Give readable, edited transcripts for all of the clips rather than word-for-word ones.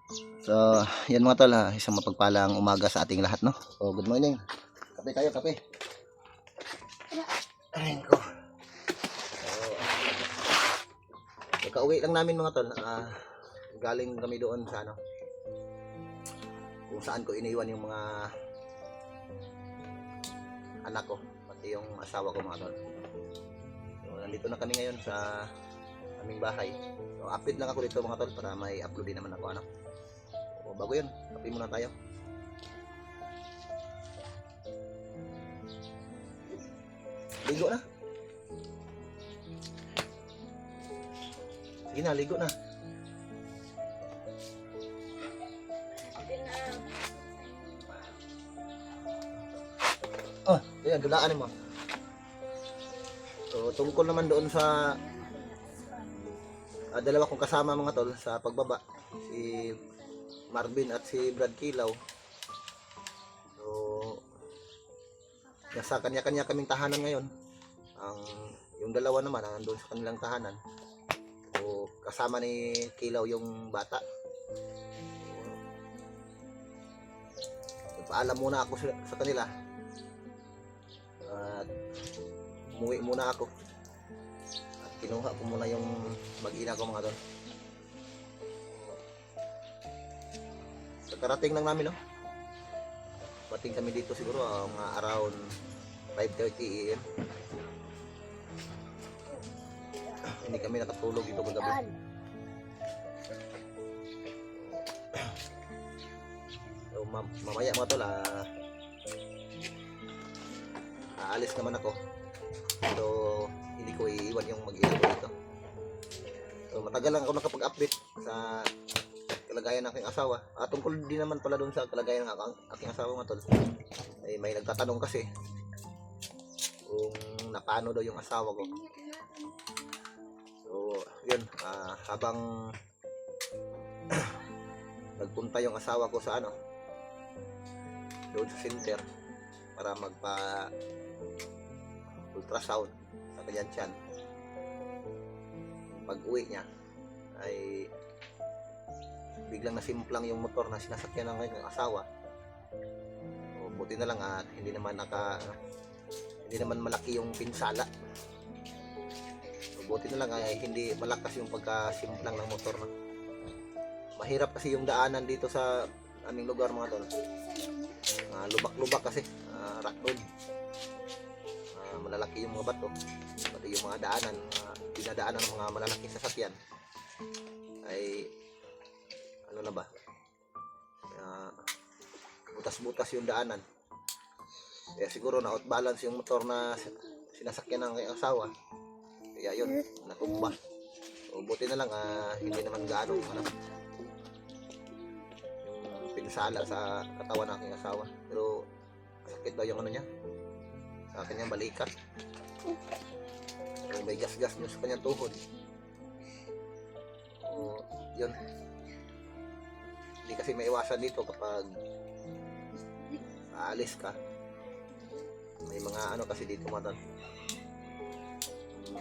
So, yan mga tol, isang mapagpalang umaga sa ating lahat, no? So, good morning. Kape tayo, kape. Ayun ko. So, kauwi lang namin mga tol. Galing kami doon sa ano, kung saan ko iniwan yung mga anak ko, pati yung asawa ko mga tol. So, nandito na kami ngayon sa aming bahay. So, update lang ako dito mga tol para may upload din naman ako, ano. O, bago yun, kape muna tayo. Ligo na. Sige na, ligo na. Oh, ayan, dulaan mo. So, tungkol naman doon sa dalawa kong kasama mga tol sa pagbaba, si Marvin at si Brad Kilaw. So, nasa kanya-kanya kaming tahanan ngayon. Yung dalawa naman nandun sa kanilang tahanan. So, kasama ni Kilaw yung bata. So, paalam muna ako sa kanila. At umuwi muna ako. At kinuha ko muna yung mag-ina ko mga doon. Karating lang namin, no? Bating kami dito siguro mga around 5:30 AM. Hindi kami nakatulog dito kagabi. So, mamaya mga tol, aalis naman ako. So, hindi ko iiwan yung mag-ina ko dito. So, matagal lang ako nakapag-update sa kalagayan ng aking asawa. Tungkol din naman pala doon sa kalagayan ng aking asawa mga tol. May nagtatanong kasi kung napano daw yung asawa ko. So, yun, habang nagpunta yung asawa ko sa ano, doon sa center para magpa ultrasound sa kanyang tiyan. Pag uwi niya ay biglang nasimplang yung motor na sinasakyan ng kanyang asawa. O, buti na lang at hindi naman malaki yung pinsala. O, buti na lang ay hindi malakas yung pagkasimplang ng motor na. Mahirap kasi yung daanan dito sa aming lugar mga tol. Lubak-lubak kasi, rock road. Malalaki yung mga bato, pati yung mga daanan, dinadaanan ng mga malalaking sasakyan ay ano na ba, butas-butas yung daanan. Kaya siguro na outbalance yung motor na sinasakyan ng kanyang asawa, kaya yun, natumba. So, buti na lang hindi naman gaano yung pinsala sa katawan ng aking asawa, pero sakit daw yung ano niya sa kanyang balikat. So, may gas-gas nyo sa kanyang tuhod. So, yun, hindi kasi maiwasan dito kapag aalis ka. May mga ano kasi dito mga tol,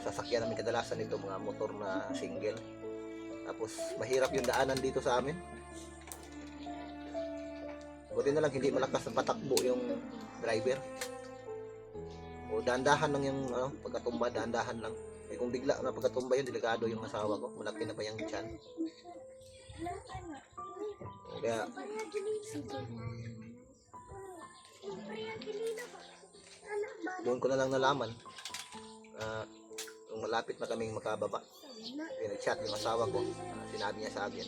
sasakyan namin kadalasan dito mga motor na single, tapos mahirap yung daanan dito sa amin. Buti na lang hindi malakas ang patakbo yung driver. O dahan-dahan lang yung pagkatumba, dahan-dahan lang. Kung bigla na pagkatumba yun, delikado yung asawa ko, malaki na pa yung tiyan. Kaya doon ko na lang nalaman nung malapit na kaming makababa. Nag-chat yung asawa ko, sinabi niya sa akin.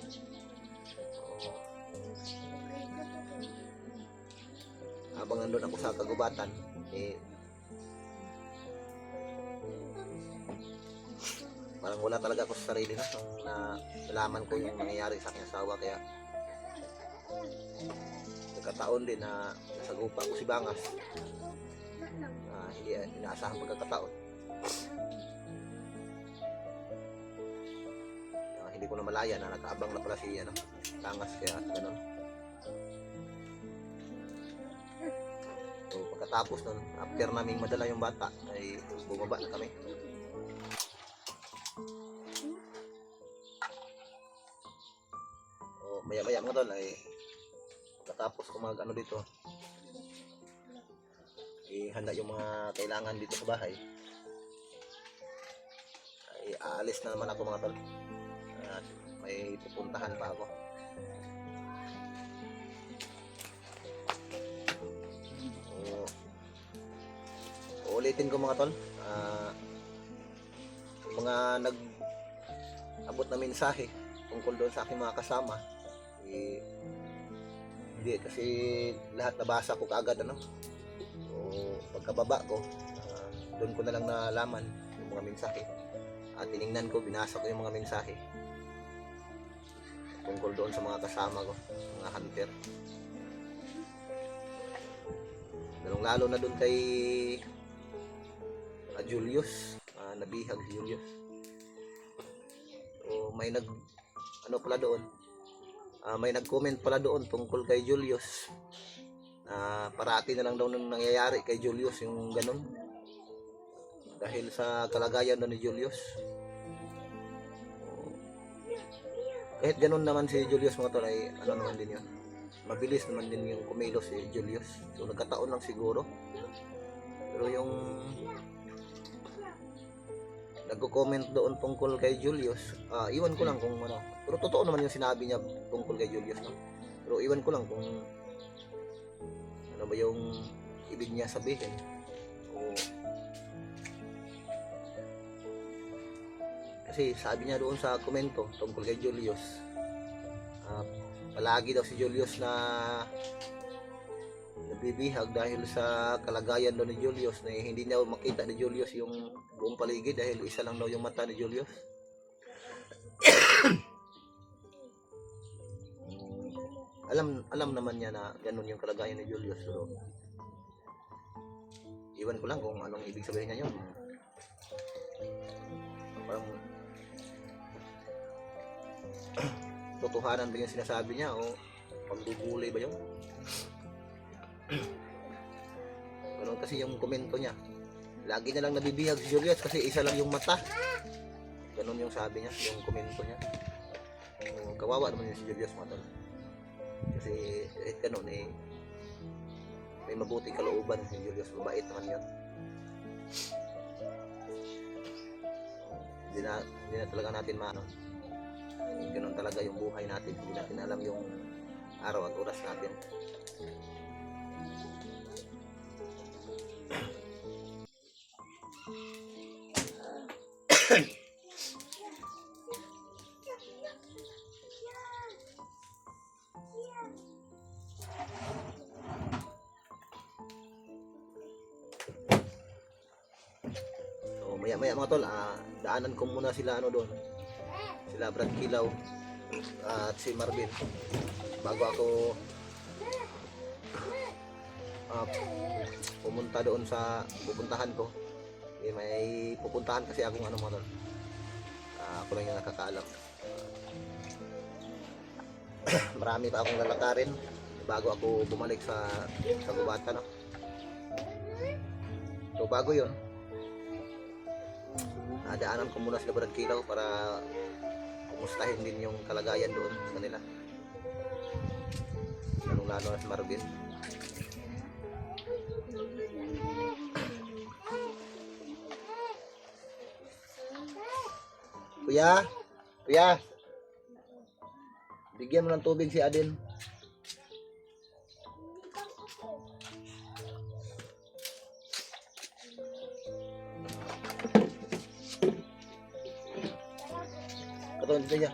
Habang nandun ako sa kagubatan, parang wala talaga ako sa sarili na nalaman ko yung nangyayari sa aking asawa. Kaya nagkataon din na nasagupa ko si Bangas, hindi inaasahang pagkakataon. Hindi ko na malaya na nakaabang na pala si Bangas, kaya gano'n. So, pagkatapos nun, after naming madala yung bata, ay bumaba na kami. maya-maya mga tol ay katapos ko mag ano dito, ihanda yung mga kailangan dito sa bahay, ay aalis na naman ako mga tol. At may pupuntahan pa ako. Ulitin ko mga tol, mga nag-abot na mensahe tungkol doon sa aking mga kasama, hindi kasi lahat nabasa ko kaagad ano. So pagkababa ko, doon ko na lang nalaman yung mga mensahe at tiningnan ko, binasa ko yung mga mensahe tungkol doon sa mga kasama ko, mga hunter, lalong lalo na doon kay Julius, nabihag si Julius. So may ano pala doon, may nag-comment pala doon tungkol kay Julius, parati na lang daw nung nangyayari kay Julius yung ganun dahil sa kalagayan doon ni Julius. Kahit ganun naman si Julius mga tol, ay ano naman din yun, mabilis naman din yung kumilos si Julius. So nagkataon lang siguro, pero yung nagko-comment doon tungkol kay Julius, iwan ko lang kung ano, pero totoo naman yung sinabi niya tungkol kay Julius, no? Pero iwan ko lang kung ano ba yung ibig niya sabihin. Kasi sabi niya doon sa komento tungkol kay Julius, palagi daw si Julius na nabibihag dahil sa kalagayan daw ni Julius, na hindi niya makita ni Julius yung buong paligid dahil isa lang daw yung mata ni Julius. alam naman niya na ganun yung kalagayan ni Julius, pero iwan ko lang kung anong ibig sabihin niya yun. Parang totohanan ba yung sinasabi niya o pagbubulay ba yun? Ganun kasi yung komento niya, lagi na lang nabibihag si Julius kasi isa lang yung mata. Ganun yung sabi niya, yung komento niya. Kawawa naman yung si Julius mga tol, kasi ganun may mabuting kalooban si Julius, mabait naman yun. Hindi na talaga natin maano, ganun talaga yung buhay natin, hindi natin alam yung araw at oras natin. So maya mga tol, daanan ko muna sila ano doon, sila Brad Kilaw at si Marvin bago ako pumunta doon sa pupuntahan ko. May pupuntahan kasi akong ano mga tol, ako lang yung nakakaalam. Marami pa akong lalakarin bago ako bumalik sa Gubata, no? So bago yun, daanan ko muna sa Brad Kilaw para kumustahin din yung kalagayan doon sa kanila, lalo na sa Marvin. Kuya, bigyan mo ng tubig si Adin. Katon dito niya.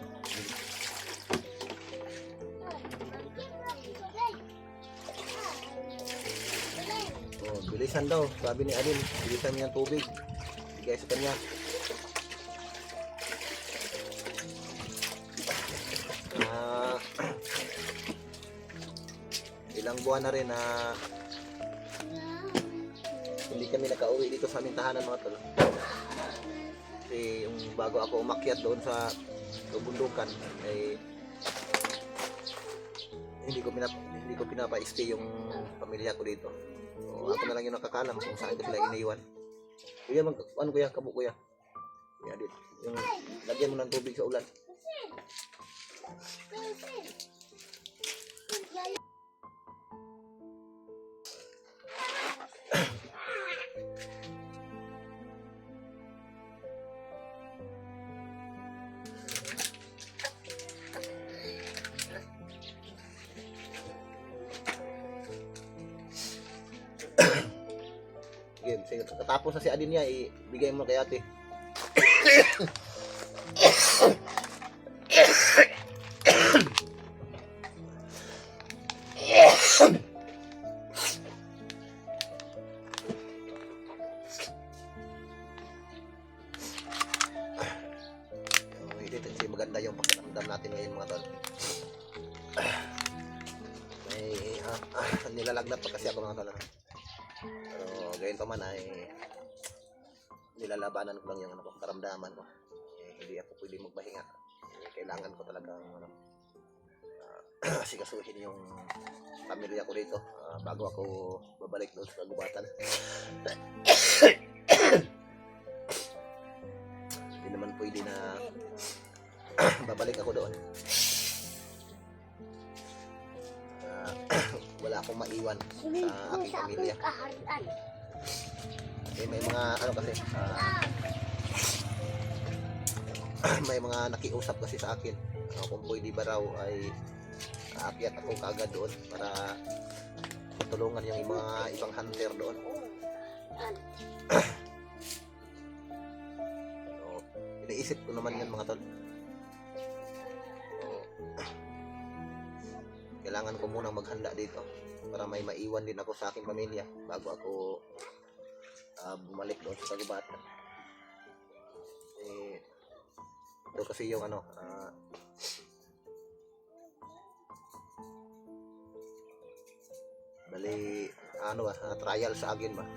Bilisan daw, sabi ni Adin, bilisan niya ng tubig. Bigay sa kanya. Ilang buwan na rin na hindi kami nakauwi dito sa aming tahanan mga tol. Kasi yung bago ako umakyat doon sa bundukan ay hindi ko pinapa-stay yung pamilya ko dito. So, ako na lang yung nakakalam kung saan ko sila iniwan. Kuya, ano kuya, kabo kuya. Kuya, dito. Yung lagyan mo ng tubig sa ulan. Sige, katapos na si Adin niya, ibigay mo kay ate. Dito kasi maganda yung pakiramdam natin ngayon mga tol. May nilalagnat pa kasi ako mga tol. Pero gayon pa man ay nilalabanan ko lang yung karamdaman ko. Hindi ako pwede magpahinga. Kailangan ko talagang sikasuhin yung pamilya ko dito bago ako babalik doon sa kagubatan. Hindi naman pwede na babalik ako doon. Wala akong maiwan sa aking pamilya. May mga ano kasi may mga nakiusap kasi sa akin kung pwede ba raw ay aakyat ako kaagad doon para matulungan yung mga ibang hunter doon. So, iniisip ko naman yan mga tol. So, kailangan ko munang maghanda dito para may maiwan din ako sa aking pamilya bago ako bumalik doon sa kagubatan. Ito kasi yung ano bali trial sa akin ba.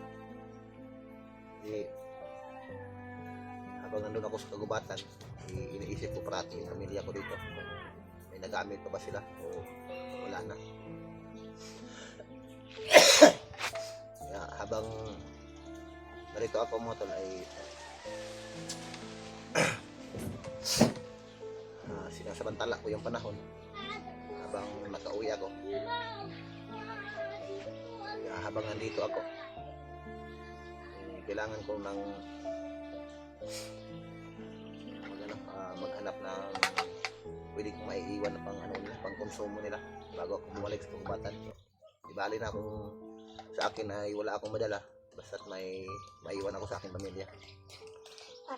Habang nandun ako sa kagubatan, iniisip ko parati yung pamilya ko dito. May nagamit pa ba sila o wala na. Kaya habang narito ako mga tol ay sinasabantala ko yung panahon habang nakauwi ako. Kaya habang nandito ako kailangan ko ng maghanap ng pwede kong maiiwan na pang konsumo nila bago ako bumalik sa kagubatan. Di bali na kung sa akin ay wala akong madala basta't may maiwan ako sa aking pamilya.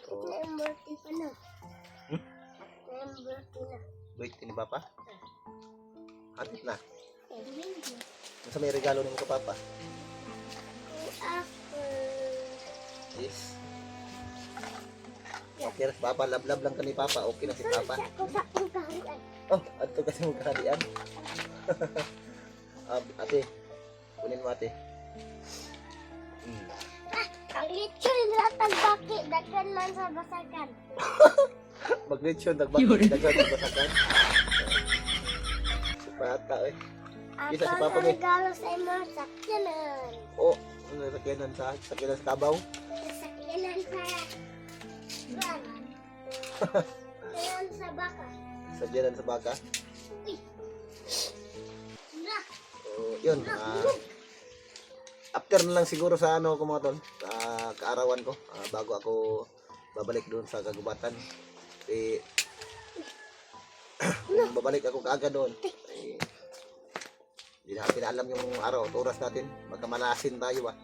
So, birthday pa na. Birthday na. Birthday ni Papa? Hatid na. Nasa may regalo ni mo ka Papa? Yes. Okay na si Papa, love lang ka ni Papa. Okay na si Papa. Sa akong kaharian. Oh, ato kasi mong kaharian. Ate, kunin mo ate. Ang lechon nila tagbaki, daghan man sa basagan. Mag-lechon, daghan sa basagan. Si Pata eh. Isa si Papa Ang eh. regalo sa imo, sakyanan. Oh, ano sakyanan sa Kabaw? Sakyanan sa van. Sakyanan sa baka. Sakyanan sa baka. Uy. Na. So, yun. After na lang siguro sa ano ko mga tol, sa kaarawan ko, bago ako babalik doon sa kagubatan. Kung babalik ako kaagad doon, hindi natin alam yung araw at oras natin, magkamalasin tayo ba.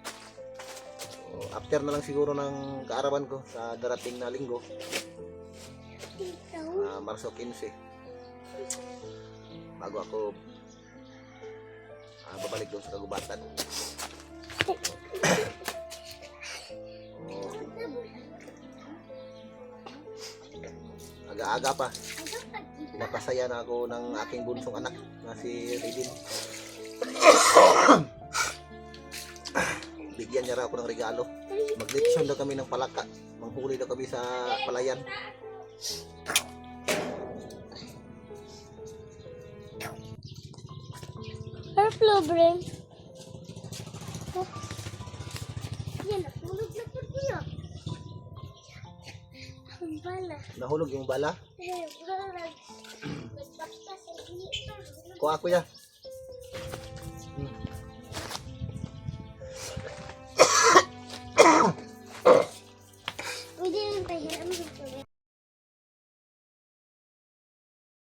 So, after na lang siguro ng kaarawan ko sa darating na linggo, Marso 15, bago ako babalik doon sa kagubatan. Aga-aga pa. Pinapasaya na ako ng aking bunsong anak na si Ridin. Bigyan niya raw ako ng regalo. Mag-lechon daw kami ng palaka. Manghuli daw kami sa palayan. Hello, brain. Yan, nahulog na po niya. Ang bala. Nahulog yung bala. Nagbakta sa inyo. Kuha ako ya. Pwede rin pahiram dito.